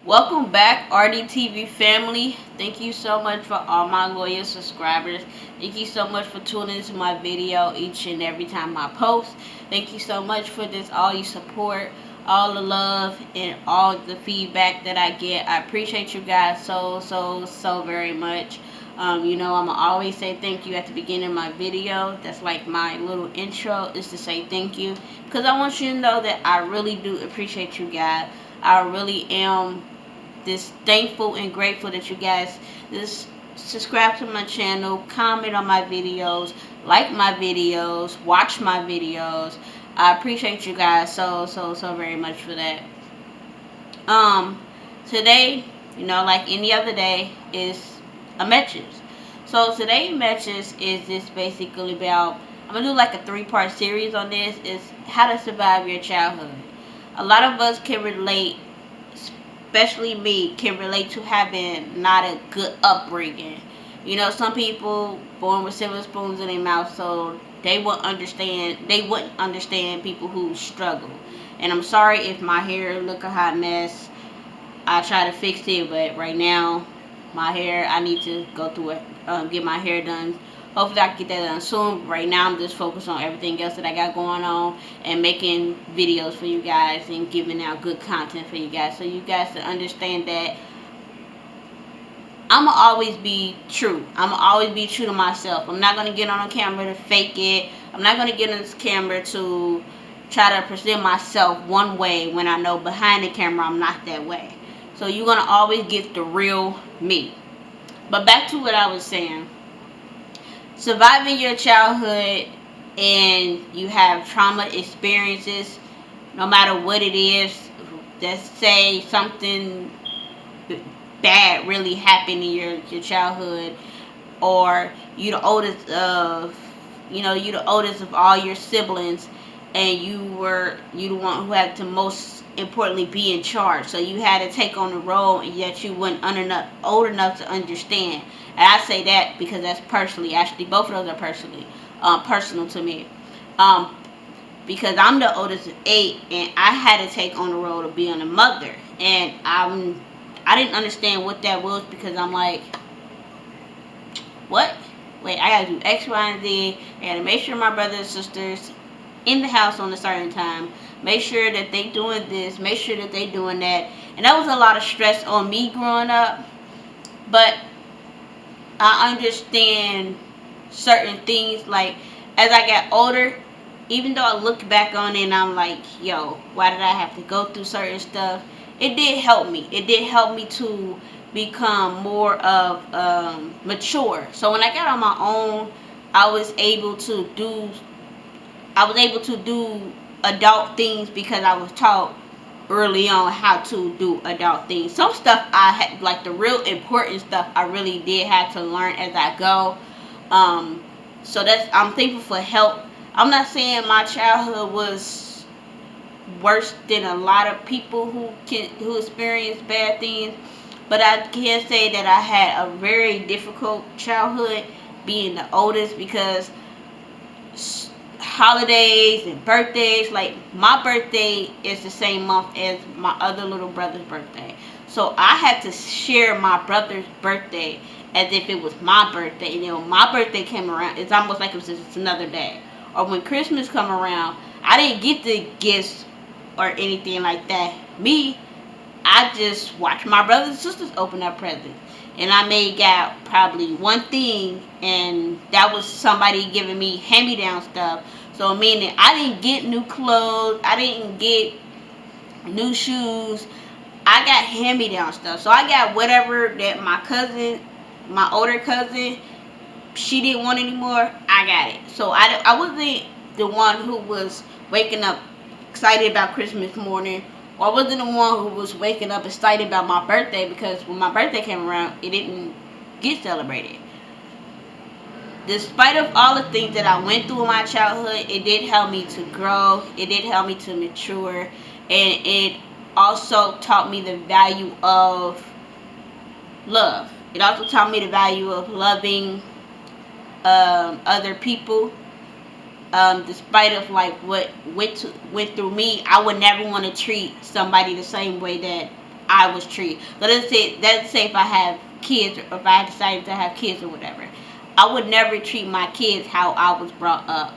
Welcome back, RDTV family. Thank you so much for all my loyal subscribers. Thank you so much for tuning into my video each and every time I post. Thank you so much for this, all your support, all the love, and all the feedback that I get. I appreciate you guys so very much. I'ma always say thank you at the beginning of my video. That's like my little intro, is to say thank you, because I want you to know that I really do appreciate you guys. I really am this thankful and grateful that you guys just subscribe to my channel, comment on my videos, like my videos, watch my videos. I appreciate you guys so very much for that. Um, Today, like any other day, is a message. So today's message is just basically about, I'm gonna do like a three-part series on this, is how to survive your childhood. A lot of us can relate, especially me, can relate to having not a good upbringing. Some people born with silver spoons in their mouth, so they wouldn't understand people who struggle. And I'm sorry if my hair look a hot mess. I try to fix it, but right now, my hair, I need to go through it, get my hair done. Hopefully I can get that done soon. Right now I'm just focused on everything else that I got going on and making videos for you guys and giving out good content for you guys. So you guys to understand that I'ma always be true. I'ma always be true to myself. I'm not gonna get on a camera to fake it. I'm not gonna get on this camera to try to present myself one way when I know behind the camera I'm not that way. So you're gonna always get the real me. But back to what I was saying. Surviving your childhood, and you have trauma experiences, no matter what it is. Let's say something bad really happened in your childhood, or you're the oldest of all your siblings, and you the one who had to most importantly be in charge, so you had to take on the role, and yet you weren't old enough to understand. And I say that because that's personally, actually both of those are personal to me, um, because I'm the oldest of eight, and I had to take on the role of being a mother, and I didn't understand what that was, because I'm like, what? Wait, I gotta do X, Y, and Z. I gotta make sure my brothers and sisters in the house on a certain time. Make sure that they doing this. Make sure that they doing that. And that was a lot of stress on me growing up. But I understand certain things. Like, as I got older, even though I look back on it and I'm like, yo, why did I have to go through certain stuff? It did help me. It did help me to become more of mature. So when I got on my own, I was able to do I was able to do adult things because I was taught early on how to do adult things. Some stuff I had, like the real important stuff, I really did have to learn as I go. Um, so I'm thankful for help. I'm not saying my childhood was worse than a lot of people who experience bad things, but I can say that I had a very difficult childhood being the oldest, because holidays and birthdays, like my birthday is the same month as my other little brother's birthday, so I had to share my brother's birthday as if it was my birthday. And then when my birthday came around, it's almost like it was just another day. Or when Christmas come around, I didn't get the gifts or anything like that. I just watched my brothers and sisters open up presents. And I may got probably one thing, and that was somebody giving me hand-me-down stuff. So meaning I didn't get new clothes, I didn't get new shoes. I got hand-me-down stuff. So I got whatever that my older cousin, she didn't want anymore. I got it. So I wasn't the one who was waking up excited about Christmas morning, or I wasn't the one who was waking up excited about my birthday, because when my birthday came around, it didn't get celebrated. Despite of all the things that I went through in my childhood, it did help me to grow. It did help me to mature, and it also taught me the value of love. It also taught me the value of loving other people. Despite of like what went through me, I would never want to treat somebody the same way that I was treated. So let's say if I have kids, or if I decided to have kids or whatever, I would never treat my kids how I was brought up.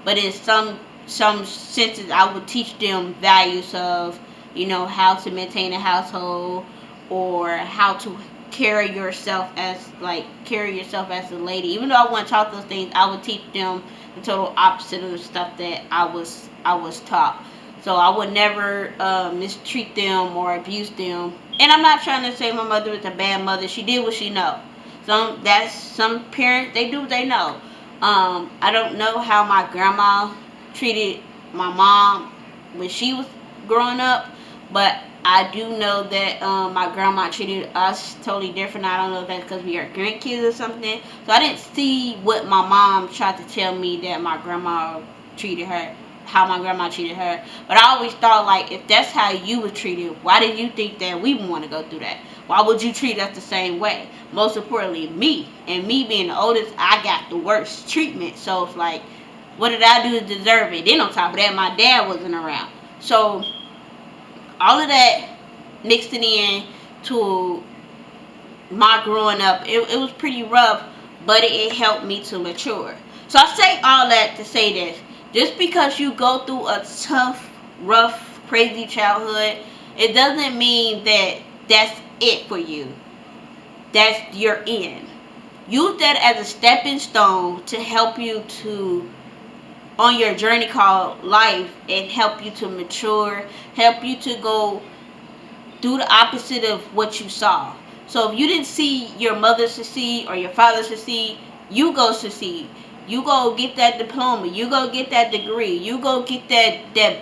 But in some senses, I would teach them values of, how to maintain a household, or how to carry yourself as a lady. Even though I wouldn't taught those things, I would teach them the total opposite of the stuff that I was taught. So I would never mistreat them or abuse them. And I'm not trying to say my mother was a bad mother. She did what she know. Some parents, they do what they know. I don't know how my grandma treated my mom when she was growing up, but I do know that my grandma treated us totally different. I don't know if that's because we are grandkids or something. So I didn't see what my mom tried to tell me that my grandma treated her, how my grandma treated her. But I always thought, like, if that's how you were treated, why did you think that we want to go through that? Why would you treat us the same way? Most importantly, me. And me being the oldest, I got the worst treatment. So it's like, what did I do to deserve it? Then on top of that, my dad wasn't around. So all of that mixed it in to my growing up. It was pretty rough, but it helped me to mature. So I say all that to say this. Just because you go through a tough, rough, crazy childhood, it doesn't mean that that's it for you. That's your end. Use that as a stepping stone to help you to on your journey called life, and help you to mature, help you to go do the opposite of what you saw. So if you didn't see your mother succeed or your father succeed, you go succeed. You go get that diploma. You go get that degree. You go get that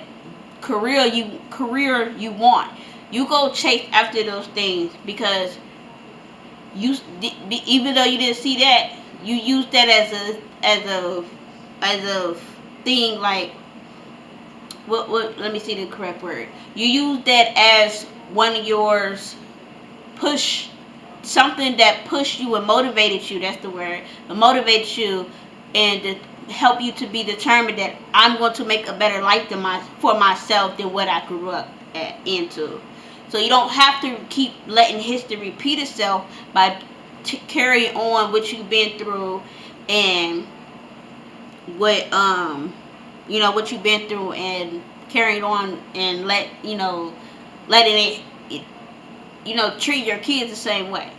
career you want. You go chase after those things, because you, even though you didn't see that, you use that as a thing, like, what let me see the correct word. You use that as one of yours push, something that pushed you and motivated you, that's the word, motivated you, and to help you to be determined that I'm going to make a better life for myself than what I grew up into. So you don't have to keep letting history repeat itself by carrying on what you've been through, and what what you've been through, and carrying on, and letting treat your kids the same way,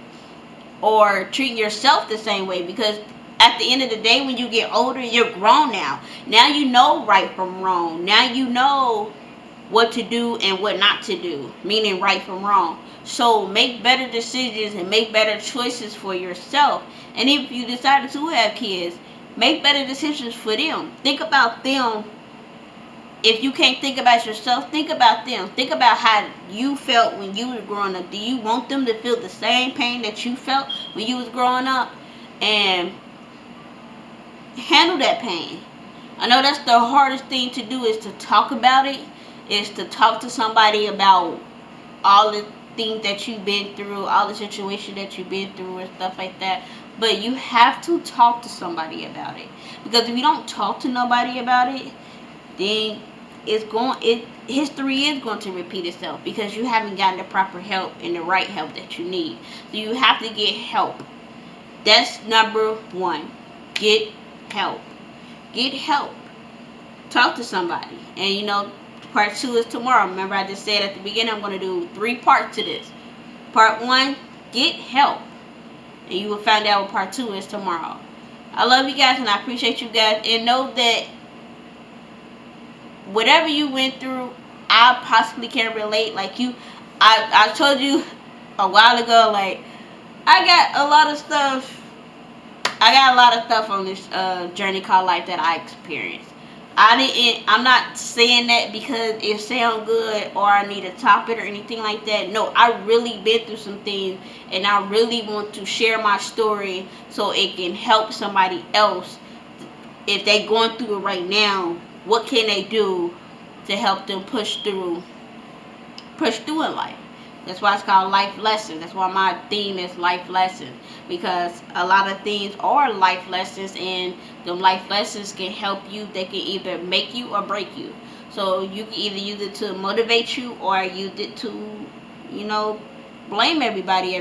or treat yourself the same way, because at the end of the day, when you get older, you're grown now. Now you know right from wrong. Now you know what to do and what not to do, meaning right from wrong. So make better decisions and make better choices for yourself. And if you decided to have kids, make better decisions for them. Think about them. If you can't think about yourself, think about them. Think about how you felt when you were growing up. Do you want them to feel the same pain that you felt when you was growing up? And handle that pain. I know that's the hardest thing to do, is to talk about it, is to talk to somebody about all the things that you've been through, all the situation that you've been through and stuff like that. But you have to talk to somebody about it, because if you don't talk to nobody about it, then history is going to repeat itself, because you haven't gotten the proper help and the right help that you need. So you have to get help. That's number one. Get help. Get help. Talk to somebody. And part 2 is tomorrow. Remember, I just said at the beginning, I'm going to do 3 parts to this. Part 1, get help. And you will find out what part 2 is tomorrow. I love you guys, and I appreciate you guys. And know that whatever you went through, I possibly can relate. Like I told you a while ago, like, I got a lot of stuff on this journey called life that I experienced. I'm not saying that because it sounds good or I need to top it or anything like that. No, I really been through some things, and I really want to share my story so it can help somebody else. If they going through it right now, what can they do to help them push through in life? That's why it's called life lessons. That's why my theme is life lessons, because a lot of things are life lessons, and the life lessons can help you. They can either make you or break you. So you can either use it to motivate you, or use it to blame everybody,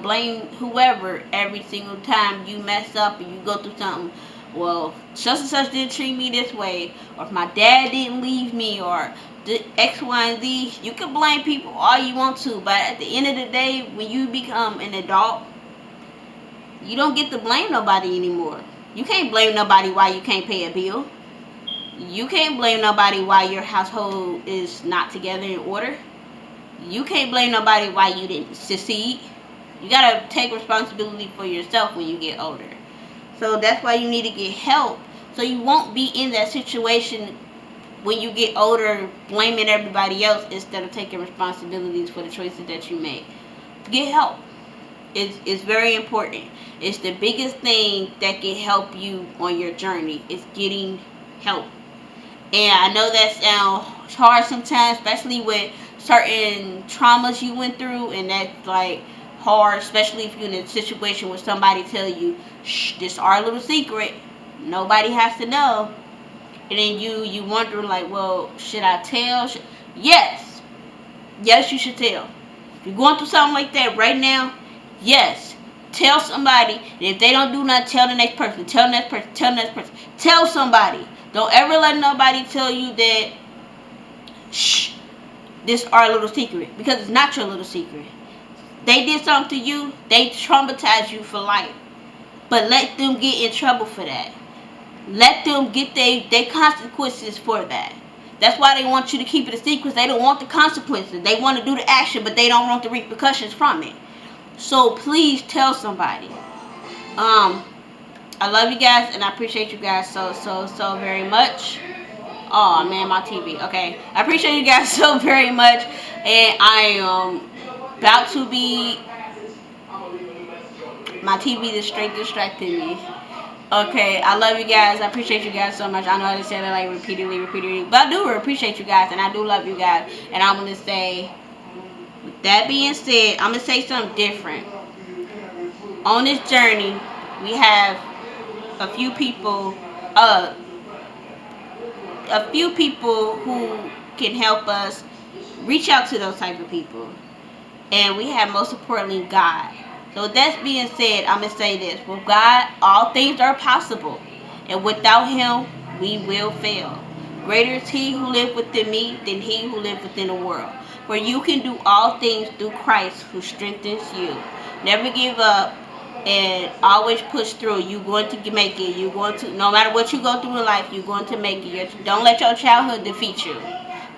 blame whoever every single time you mess up and you go through something. Well, such and such didn't treat me this way, or if my dad didn't leave me, or the X, Y, and Z. You can blame people all you want to, but at the end of the day, when you become an adult, you don't get to blame nobody anymore. You can't blame nobody why you can't pay a bill. You can't blame nobody why your household is not together in order. You can't blame nobody why you didn't succeed. You gotta take responsibility for yourself when you get older. So that's why you need to get help, so you won't be in that situation when you get older blaming everybody else instead of taking responsibilities for the choices that you make. Get help. It's very important. It's the biggest thing that can help you on your journey. It's getting help. And I know that sounds hard sometimes, especially with certain traumas you went through, and that's like hard, especially if you're in a situation where somebody tell you, shh, this is our little secret, nobody has to know. And then you wonder like, well, should I tell? Yes, you should tell. If you're going through something like that right now, yes, tell somebody. And if they don't do nothing, tell the next person. Tell the next person. Tell the next person. Tell somebody. Don't ever let nobody tell you that, shh, this is our little secret, because it's not your little secret. They did something to you. They traumatized you for life. But let them get in trouble for that. Let them get their consequences for that. That's why they want you to keep it a secret. They don't want the consequences. They want to do the action, but they don't want the repercussions from it. So please tell somebody. I love you guys, and I appreciate you guys so very much. Oh man, my TV. Okay, I appreciate you guys so very much, and I am about to be. My TV is straight distracting me. Okay, I love you guys. I appreciate you guys so much. I know I just said that like repeatedly, but I do appreciate you guys, and I do love you guys. And I'm gonna say, with that being said, I'm gonna say something different. On this journey, we have a few people, who can help us reach out to those type of people, and we have most importantly God. So with that being said, I'm gonna say this: with God, all things are possible, and without Him, we will fail. Greater is He who lives within me than he who lives within the world. For you can do all things through Christ who strengthens you. Never give up, and always push through. You're going to make it. You're going to, no matter what you go through in life, you're going to make it. Don't let your childhood defeat you.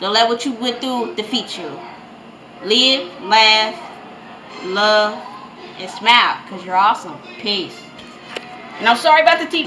Don't let what you went through defeat you. Live, laugh, love, and smile, because you're awesome. Peace. And I'm sorry about the TV.